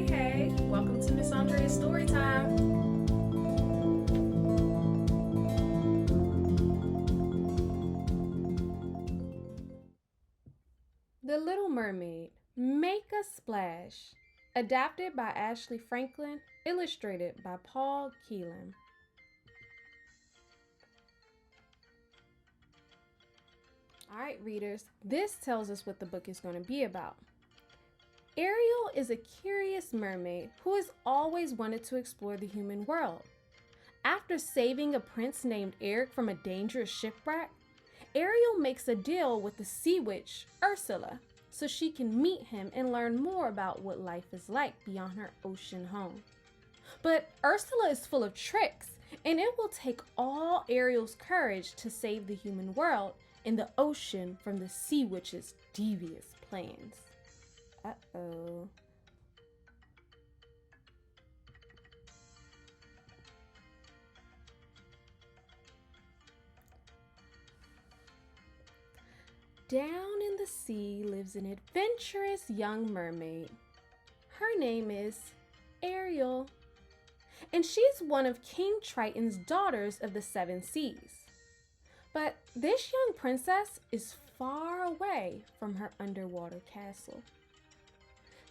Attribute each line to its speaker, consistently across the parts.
Speaker 1: Hey, welcome to Miss Andrea's story time. The Little Mermaid, Make a Splash, adapted by Ashley Franklin, illustrated by Paul Keelan. Alright, readers, this tells us what the book is going to be about. Ariel is a curious mermaid who has always wanted to explore the human world. After saving a prince named Eric from a dangerous shipwreck, Ariel makes a deal with the sea witch, Ursula, so she can meet him and learn more about what life is like beyond her ocean home. But Ursula is full of tricks, and it will take all Ariel's courage to save the human world and the ocean from the sea witch's devious plans. Uh-oh. Down in the sea lives an adventurous young mermaid. Her name is Ariel, and she's one of King Triton's daughters of the seven seas. But this young princess is far away from her underwater castle.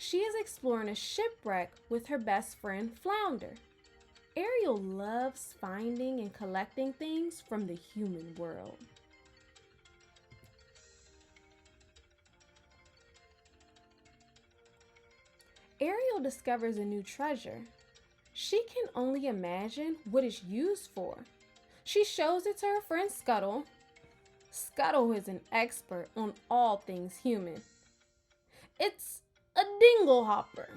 Speaker 1: She is exploring a shipwreck with her best friend Flounder. Ariel loves finding and collecting things from the human world. Ariel discovers a new treasure. She can only imagine what it's used for. She shows it to her friend Scuttle. Scuttle is an expert on all things human. It's a dingle hopper,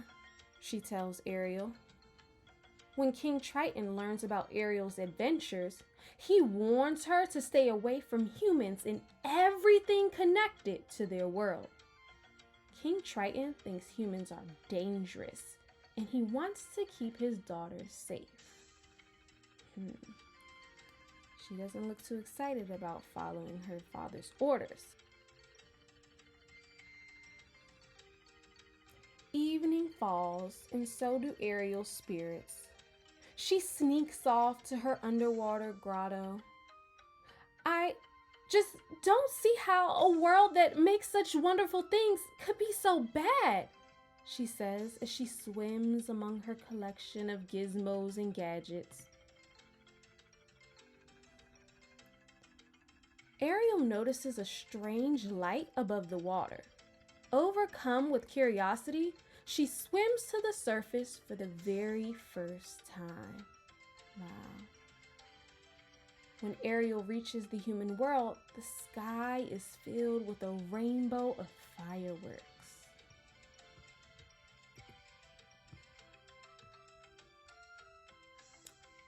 Speaker 1: she tells Ariel. When King Triton learns about Ariel's adventures, he warns her to stay away from humans and everything connected to their world. King Triton thinks humans are dangerous, and he wants to keep his daughters safe. She doesn't look too excited about following her father's orders. Evening falls, and so do Ariel's spirits. She sneaks off to her underwater grotto. I just don't see how a world that makes such wonderful things could be so bad, she says as she swims among her collection of gizmos and gadgets. Ariel notices a strange light above the water. Overcome with curiosity, she swims to the surface for the very first time. Wow. When Ariel reaches the human world, the sky is filled with a rainbow of fireworks.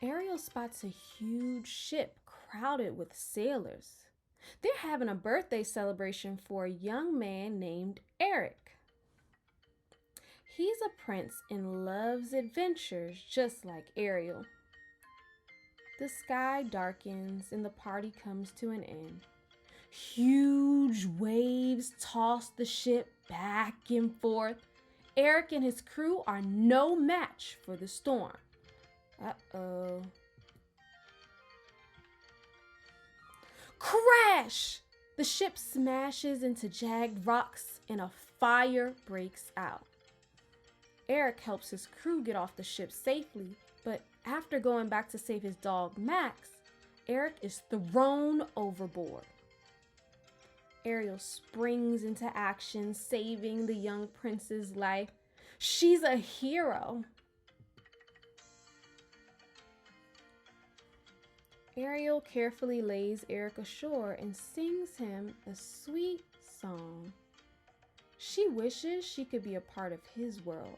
Speaker 1: Ariel spots a huge ship crowded with sailors. They're having a birthday celebration for a young man named Eric. He's a prince and loves adventures just like Ariel. The sky darkens and the party comes to an end. Huge waves toss the ship back and forth. Eric and his crew are no match for the storm. Uh-oh. Crash! The ship smashes into jagged rocks and a fire breaks out. Eric helps his crew get off the ship safely, but after going back to save his dog Max, Eric is thrown overboard. Ariel springs into action, saving the young prince's life. She's a hero. Ariel carefully lays Eric ashore and sings him a sweet song. She wishes she could be a part of his world,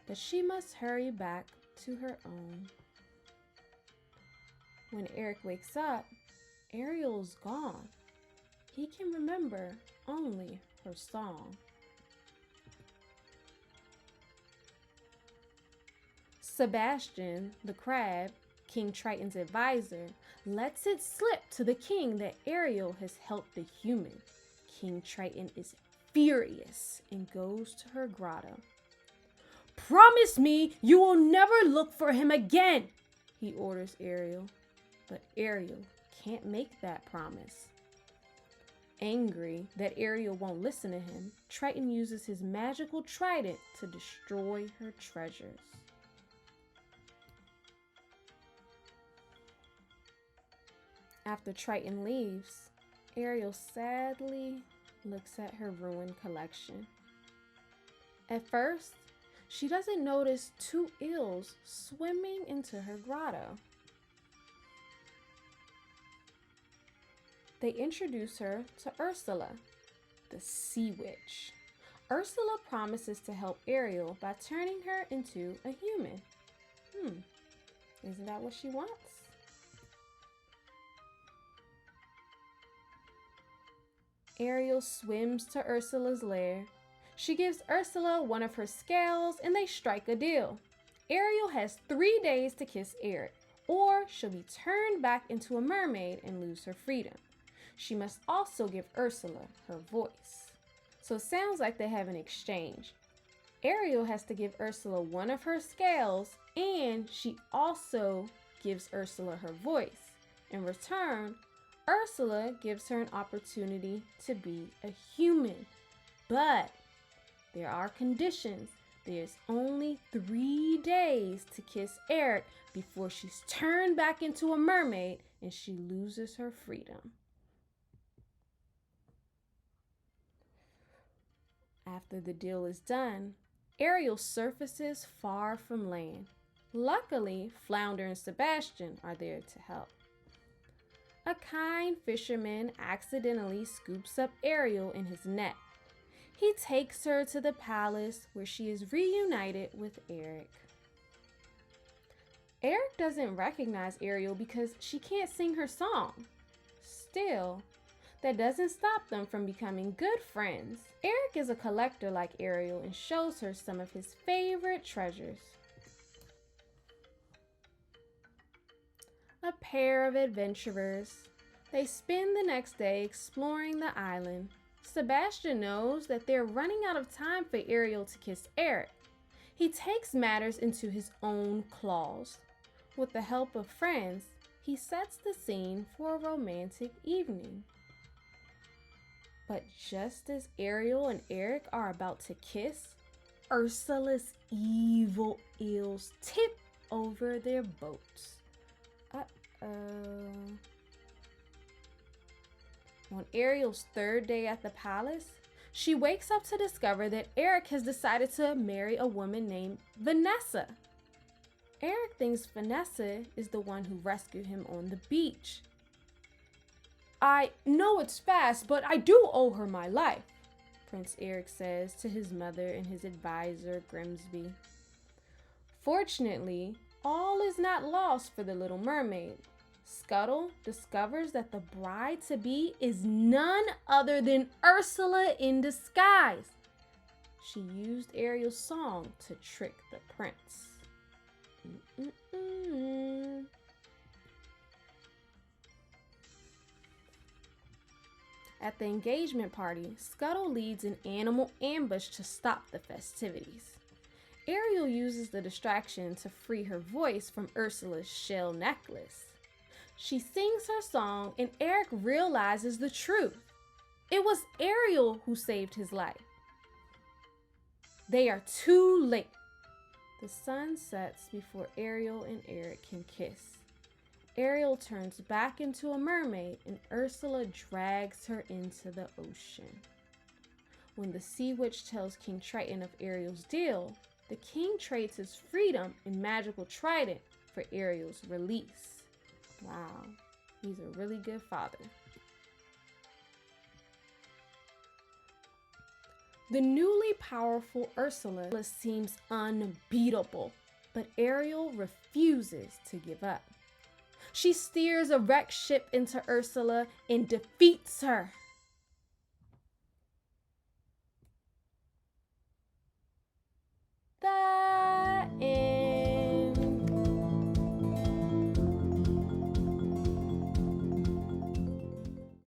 Speaker 1: but she must hurry back to her own. When Eric wakes up, Ariel's gone. He can remember only her song. Sebastian, the crab, King Triton's advisor, lets it slip to the king that Ariel has helped the human. King Triton is furious and goes to her grotto. Promise me you will never look for him again, he orders Ariel. But Ariel can't make that promise. Angry that Ariel won't listen to him, Triton uses his magical trident to destroy her treasures. After Triton leaves, Ariel sadly looks at her ruined collection. At first, she doesn't notice two eels swimming into her grotto. They introduce her to Ursula, the sea witch. Ursula promises to help Ariel by turning her into a human. Isn't that what she wants? Ariel swims to Ursula's lair. She gives Ursula one of her scales and they strike a deal. Ariel has 3 days to kiss Eric, or she'll be turned back into a mermaid and lose her freedom. She must also give Ursula her voice. So it sounds like they have an exchange. Ariel has to give Ursula one of her scales, and she also gives Ursula her voice. In return, Ursula gives her an opportunity to be a human. But there are conditions. There's only 3 days to kiss Eric before she's turned back into a mermaid and she loses her freedom. After the deal is done, Ariel surfaces far from land. Luckily, Flounder and Sebastian are there to help. A kind fisherman accidentally scoops up Ariel in his net. He takes her to the palace where she is reunited with Eric. Eric doesn't recognize Ariel because she can't sing her song. Still, that doesn't stop them from becoming good friends. Eric is a collector like Ariel and shows her some of his favorite treasures. A pair of adventurers. They spend the next day exploring the island. Sebastian knows that they're running out of time for Ariel to kiss Eric. He takes matters into his own claws. With the help of friends, he sets the scene for a romantic evening. But just as Ariel and Eric are about to kiss, Ursula's evil eels tip over their boats. On Ariel's 3rd day at the palace, she wakes up to discover that Eric has decided to marry a woman named Vanessa. Eric thinks Vanessa is the one who rescued him on the beach. I know it's fast, but I do owe her my life, Prince Eric says to his mother and his advisor, Grimsby. Fortunately, all is not lost for the little mermaid. Scuttle discovers that the bride-to-be is none other than Ursula in disguise. She used Ariel's song to trick the prince. At the engagement party, Scuttle leads an animal ambush to stop the festivities. Ariel uses the distraction to free her voice from Ursula's shell necklace. She sings her song and Eric realizes the truth. It was Ariel who saved his life. They are too late. The sun sets before Ariel and Eric can kiss. Ariel turns back into a mermaid and Ursula drags her into the ocean. When the sea witch tells King Triton of Ariel's deal, the king trades his freedom and magical trident for Ariel's release. Wow, he's a really good father. The newly powerful Ursula seems unbeatable, but Ariel refuses to give up. She steers a wrecked ship into Ursula and defeats her. The